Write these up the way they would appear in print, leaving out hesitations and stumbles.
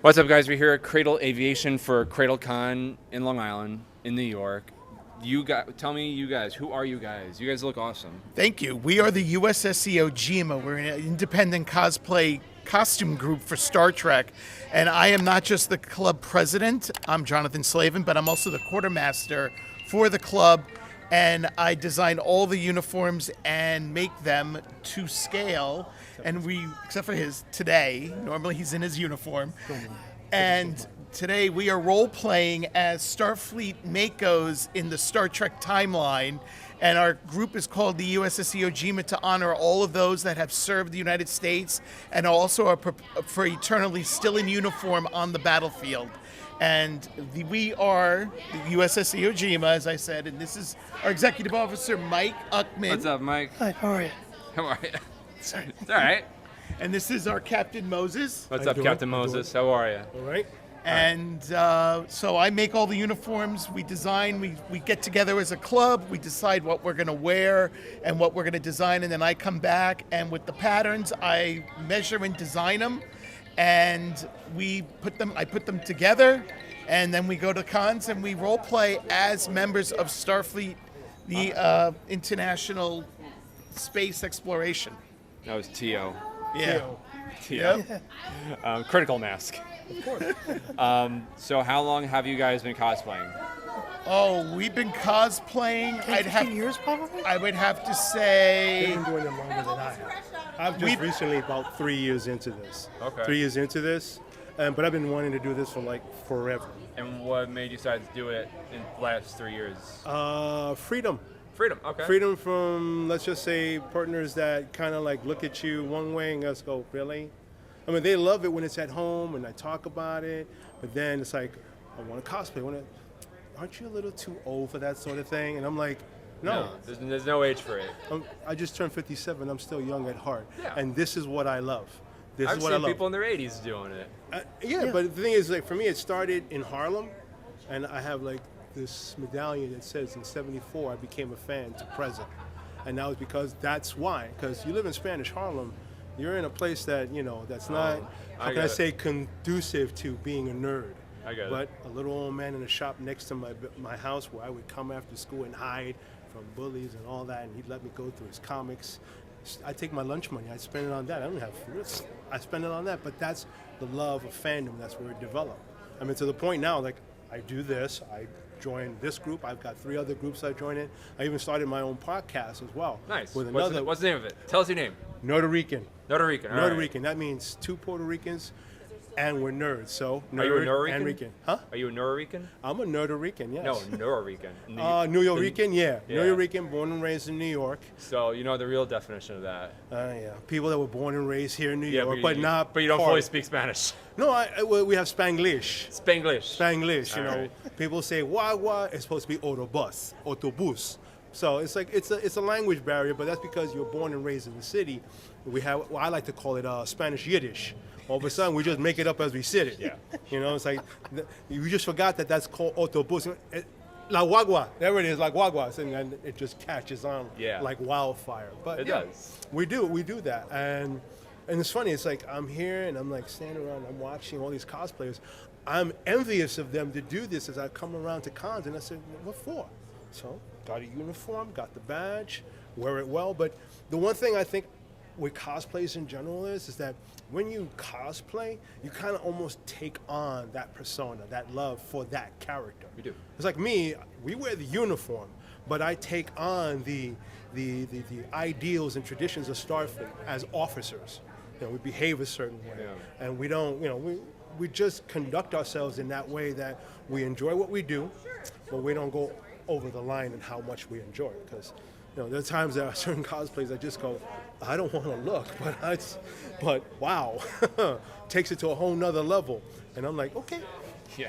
What's up, guys? We're here at Cradle Aviation for CradleCon in Long Island, in New York. Tell me, you guys, who are you guys? You guys look awesome. Thank you. We are the USS Iwo Jima. We're an independent cosplay costume group for Star Trek. And I am not just the club president, I'm Jonathan Slavin, but I'm also the quartermaster for the club. And I design all the uniforms and make them to scale. And except for his today, normally he's in his uniform. And today we are role-playing as Starfleet Makos in the Star Trek timeline. And our group is called the USS Iwo Jima to honor all of those that have served the United States and also are for eternally still in uniform on the battlefield. And we are the USS Iwo Jima, as I said, and this is our executive officer, Mike Uckman. What's up, Mike? Hi, how are you? How are you? Sorry. It's all right. And this is our Captain Moses. What's up, Captain Moses? How are you? All right. And so I make all the uniforms, we design, we get together as a club, we decide what we're going to wear and what we're going to design, and then I come back and with the patterns, I measure and design them, and I put them together, and then we go to cons and we role play as members of Starfleet, the International Space Exploration. That was T.O. Yeah. T.O. Yep. Critical Mask. Of course. So how long have you guys been cosplaying? Oh, we've been cosplaying. 15 years probably? I would have to They've say been doing it longer than I have. I've just recently about 3 years into this. Okay. 3 years into this, but I've been wanting to do this for like forever. And what made you decide to do it in the last 3 years? Freedom. Freedom, okay. Freedom from, let's just say, partners that kind of like look at you one way and just go, really? I mean, they love it when it's at home and I talk about it, but then it's like, I want to cosplay. Aren't you a little too old for that sort of thing? And I'm like, no. There's no age for it. I just turned 57. I'm still young at heart. Yeah. And this is what I love. This I've is what I seen love. people in their 80s doing it. Yeah, but the thing is, like, for me, it started in Harlem, and I have like this medallion that says in '74 I became a fan to present, and that was because that's why. Because you live in Spanish Harlem, you're in a place that that's not how can I say conducive to being a nerd. I get it. But a little old man in a shop next to my house where I would come after school and hide from bullies and all that, and he'd let me go through his comics. I take my lunch money, I spend it on that. I don't have food. I spend it on that, but that's the love of fandom. That's where it developed. I mean, to the point now, like, I do this, I join this group, I've got 3 other groups I join in. I even started my own podcast as well. Nice. With What's the name of it? Tell us your name. Puerto Rican. Puerto Rican. All Puerto right. Rican. That means 2 Puerto Ricans, and we're nerds. So nerd Are you a Norican? and Rican. Huh? Are you a Norican? I'm a Puerto Rican, yes. No, Norican. New Yorkican, yeah. Yeah. New Yorkican, born and raised in New York. So you know the real definition of that. Yeah. People that were born and raised here in New Yeah, York, but not. But you don't part- fully speak Spanish. No, we have Spanglish. Spanglish. Spanglish, you All know. right. People say wagwa, it's supposed to be autobus. So it's like it's a language barrier, but that's because you're born and raised in the city. We have I like to call it Spanish Yiddish. All of a sudden, we just make it up as we sit it. Yeah. You know, it's like you just forgot that that's called autobus. La guagua, there it is, la guagua, and it just catches on like wildfire. But It does. we do that, and it's funny. It's like I'm here and I'm like standing around, I'm watching all these cosplayers. I'm envious of them to do this as I come around to cons, and I said, what for? So got a uniform, got the badge, wear it well. But the one thing I think with cosplays in general is that when you cosplay, you kind of almost take on that persona, that love for that character. You do. It's like me, we wear the uniform, but I take on the ideals and traditions of Starfleet as officers. We behave a certain way, and we don't, we just conduct ourselves in that way that we enjoy what we do, but we don't go over the line in how much we enjoy it. Because there are times there are certain cosplays I just go, I don't want to look, but wow, takes it to a whole nother level, and I'm like, okay,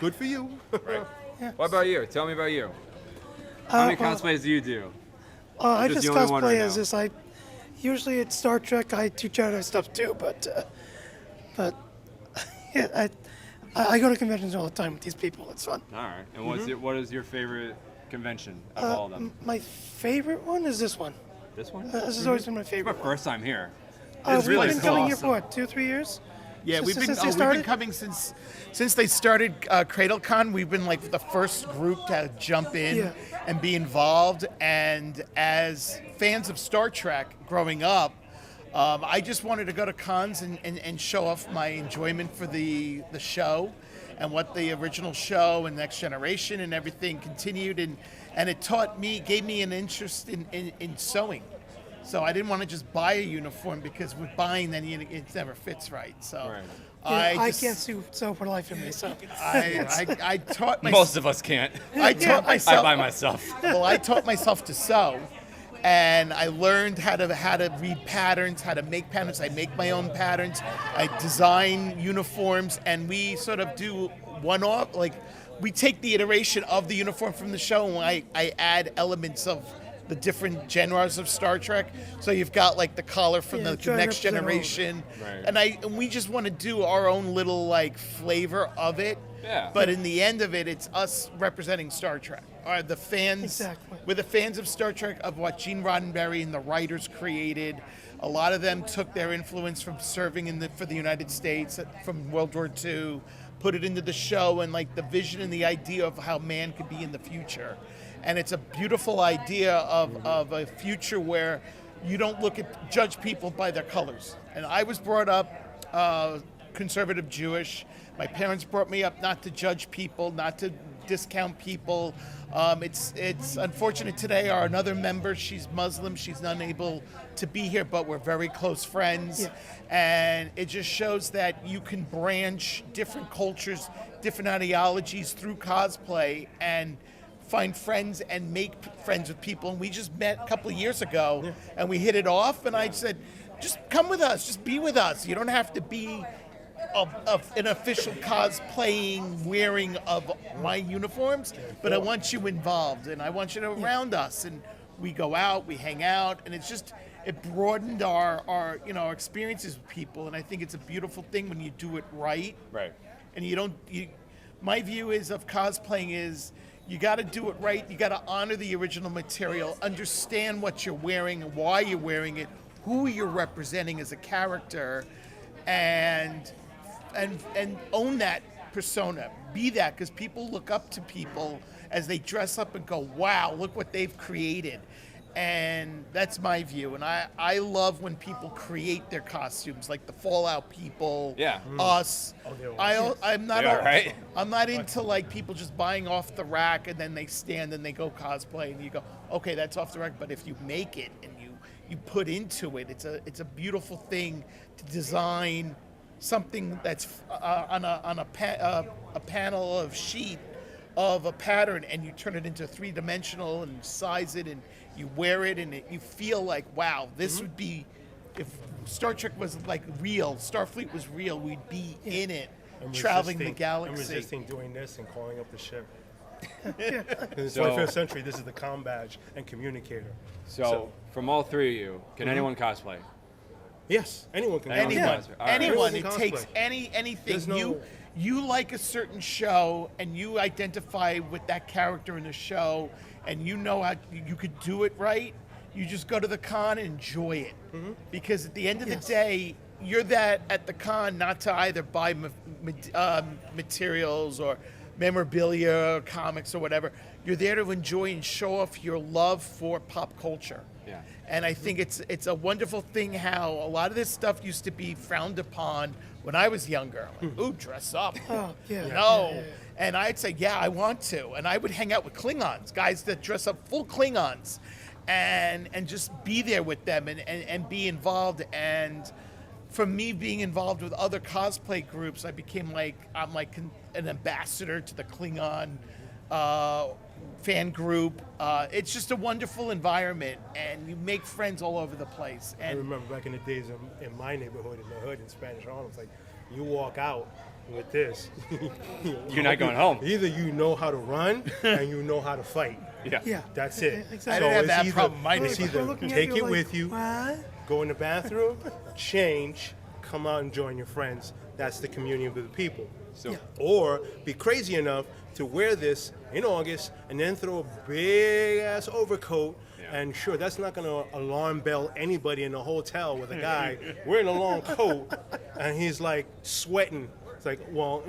good for you. Right. What about you? Tell me about you. How many cosplays do you do? I Just just the only one cosplay right as now. this. Usually it's Star Trek. I do Jedi stuff too, but yeah, I go to conventions all the time with these people. It's fun. All right. And what is your favorite convention of all of them? My favorite one is this one. This one? This has always been my It's favorite my one. first time here. We've really been coming here awesome. for what, 2-3 years? Yeah, Since- we've been since they we've been started? coming since they started CradleCon. We've been like the first group to jump in Yeah. and be involved. And as fans of Star Trek growing up, I just wanted to go to cons and show off my enjoyment for the show and what the original show and Next Generation and everything continued. And it gave me an interest in sewing. So I didn't want to just buy a uniform because with buying, then it never fits right. So Right. I just- can't sew for life in me. So I taught myself. Most of us can't. I taught I myself. buy myself. Well, I taught myself to sew, and I learned how to read patterns, how to make patterns. I make my own patterns. I design uniforms, and we sort of do one-off. Like we take the iteration of the uniform from the show, and I add elements of the different genres of Star Trek. So you've got like the collar from Yeah, the try and Next represent all of it. Generation, Right. and we just want to do our own little like flavor of it. Yeah. But in the end of it, it's us representing Star Trek. Are the fans? Exactly. We're the fans of Star Trek, of what Gene Roddenberry and the writers created. A lot of them took their influence from serving for the United States from World War II, put it into the show, and like the vision and the idea of how man could be in the future. And it's a beautiful idea of a future where you don't judge people by their colors. And I was brought up conservative Jewish. My parents brought me up not to judge people, not to discount people. It's unfortunate today. Our another member, she's Muslim. She's unable to be here, but we're very close friends. Yeah. And it just shows that you can branch different cultures, different ideologies through cosplay and find friends and make friends with people. And we just met a couple of years ago and we hit it off. And I said, just come with us, just be with us. You don't have to be an official cosplaying wearing of my uniforms, but I want you involved and I want you to around us. And we go out, we hang out, and it broadened our experiences with people. And I think it's a beautiful thing when you do it right. Right. And my view is of cosplaying is you got to do it right. You got to honor the original material, understand what you're wearing and why you're wearing it, who you're representing as a character, and own that persona. Be that, because people look up to people as they dress up and go, wow, look what they've created. And that's my view. And I love when people create their costumes, like the Fallout people, Yeah. us. they're awesome. I'm not They are, right? I'm not into like people just buying off the rack and then they stand and they go cosplay and you go, okay, that's off the rack. But if you make it and you put into it, it's a beautiful thing to design something that's on a panel of sheet of a pattern, and you turn it into three-dimensional and size it and you wear it and you feel like, wow, this would be, if Star Trek was like real, Starfleet was real, we'd be in it, traveling the I'm galaxy. resisting doing this and calling up the ship. In the So- 21st century, this is the comm badge and communicator. So, from all three of you, can anyone cosplay? Yes, anyone can. Anyone Anyone, cosplay. All right. anyone. Anyone It can takes cosplay. anything. There's no- You like a certain show, and you identify with that character in the show, and you know how you could do it right. You just go to the con and enjoy it, because at the end of the day, you're that at the con not to either buy materials or memorabilia, or comics or whatever. You're there to enjoy and show off your love for pop culture. Yeah. And I think it's a wonderful thing how a lot of this stuff used to be frowned upon when I was younger. Like, ooh, dress up. Oh, yeah. No. Yeah. And I'd say, yeah, I want to. And I would hang out with Klingons, guys that dress up full Klingons, and just be there with them and be involved. And from me being involved with other cosplay groups, I became I'm like an ambassador to the Klingon fan group. It's just a wonderful environment, and you make friends all over the place. I And remember back in the days in my neighborhood, in the hood, in Spanish Harlem, it's like you walk out with this. You're not going home. Either you know how to run and you know how to fight. Yeah. Yeah. That's it. Exactly. I didn't have it's that either, problem in my it's neighborhood. either Looking at take you it like, with you, What? go in the bathroom, change, come out and join your friends. That's the communion of the people. So, Yeah. Or be crazy enough to wear this in August and then throw a big ass overcoat And sure, that's not going to alarm bell anybody in the hotel with a guy wearing a long coat and he's like sweating. It's like, well,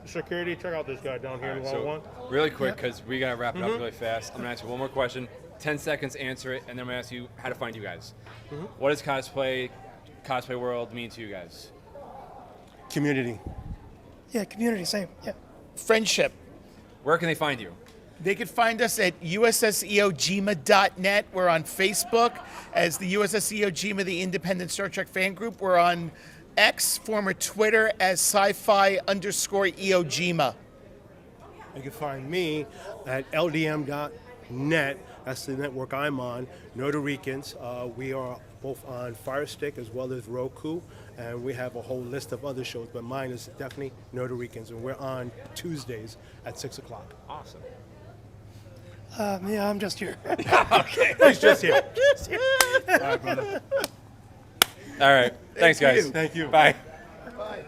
security, check out this guy down here in So 101. really quick, because we got to wrap it up really fast. I'm going to ask you one more question. 10 seconds, answer it, and then I'm going to ask you how to find you guys. What does cosplay world mean to you guys? Community. Yeah, community, same. Yeah. Friendship. Where can they find you? They could find us at ussEOJima.net. We're on Facebook as the USS Iwo Jima, the independent Star Trek fan group. We're on X, former Twitter, as sci-fi_EOJima. You can find me at ldm.net. That's the network I'm on. Nerdoricans. We are both on Fire Stick as well as Roku, and we have a whole list of other shows, but mine is definitely Nerdoricans, and we're on Tuesdays at 6 o'clock. Awesome. Yeah, I'm just here. He's just here. All right. Thanks, guys. Thank you. Bye. Bye.